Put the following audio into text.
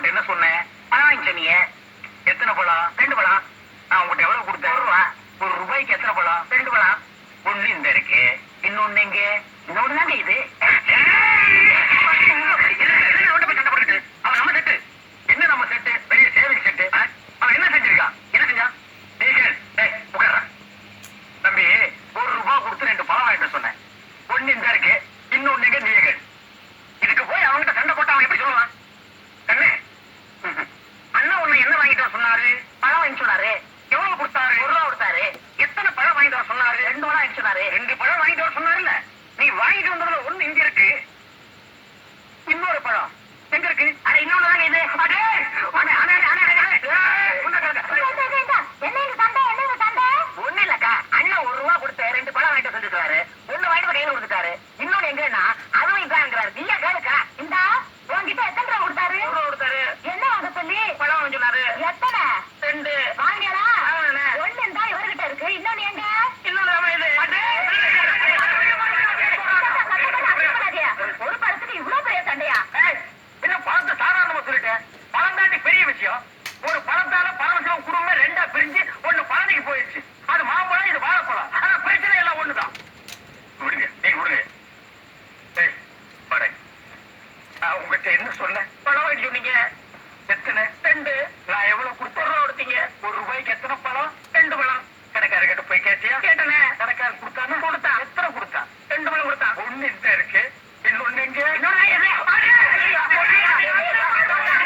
உன்கிட்ட என்ன சொன்னேன்? பழம் வாங்கி சொன்னீங்க. எத்தனை பழம்? 2 பழம். நான் உங்ககிட்ட எவ்வளவு கொடுத்தேன்? ₹1 எத்தனை பழம்? 2 பழம். ஒண்ணு இந்த இருக்கு, இன்னொன்னு எங்க? இன்னொன்னு தாங்க இது. அவன் நம்ம செட்டு என்ன? நம்ம செட்டு பெரிய சேவிங் செட்டு. அவன் என்ன செஞ்சிருக்கான்? என்ன செஞ்சான்? உட்கார தம்பி, ₹1 கொடுத்து 2 பழம் வாங்கிட்டு சொன்னேன். ஒண்ணு இந்த இருக்கு, இன்னொன்னு எங்க? நீங்க இதுக்கு போய் அவன்கிட்ட சண்டை போட்டு அவன் எப்படி சொல்லுவான்? கண்ணே, அண்ணா உன்னை என்ன வாங்கிட்டு வர சொன்னாரு? பழம் வாங்கி சொன்னாரு. எவ்வளவு கொடுத்தாரு? ₹1 கொடுத்தாரு. எத்தனை பழம் வாங்கிட்டு வர சொன்னாரு? 2 பழம் வாங்கி சொன்னாரு. 2 பழம் வாங்கிட்டு வர சொன்னாருல்ல? நீ வாங்கிட்டு வந்ததுல ஒண்ணு இங்க இருக்கு, இன்னொரு பழம் எங்க இருக்கு? அட இன்னொன்னு தாங்க இது. ஒண்ணு இல்லக்கா, அண்ணன் ₹1 கொடுத்த 2 பழம் வாங்கிட்டு சொல்லிருக்காரு. ஒண்ணு வாங்கிட்டு கையில கொடுத்துட்டாரு. இன்னொன்னு எங்கன்னா அதுவும் இதாங்கிறாரு. நீயா கேளுக்கா? இந்தா உங்ககிட்ட எத்தனை ரூபா கொடுத்தாரு? ₹1 கொடுத்தாரு. என்ன வாங்க சொல்லி? பழம் வாங்கி சொன்னாரு. எத்தனை? 2 வாங்கினா? ஒண்ணு தான் இவர்கிட்ட இருக்கு, இன்னொன்னு எங்க? இன்னொன்னு இது. ஒரு பழத்துக்கு இவ்வளவு பெரிய சண்டையா? என்ன பழத்தை சாதாரணமா சொல்லிட்டேன்? பழம் தாண்டி பெரிய விஷயம். ஒரு பழத்தால பரமசிவம் குடும்பம் 2ஆ பிரிஞ்சு ஒண்ணு பழனிக்கு போயிடுச்சு. அது மாம்பழம், இது வாழைப்பழம். ஆனா பிரச்சனை எல்லாம் ஒண்ணுதான். விடுங்க, நீங்க விடுங்க. நான் உங்ககிட்ட என்ன சொன்ன? பழம் வாங்கி சொன்னீங்க. எத்தனை? 2. நான் எவ்வளவு கொடுத்தேன்? ₹1 கொடுத்தீங்க. ₹1 எத்தனை பழம்? 2 பழம். கடைக்காரர் கிட்ட போய் கேட்டியா? கேட்டனே. கடைக்காரர் கொடுத்தானா? கொடுத்தான். எத்தனை கொடுத்தான்? 2 பழம் கொடுத்தான். ஒண்ணு இந்த இருக்கு, இன்னொன்னு எங்க? இன்னொன்னு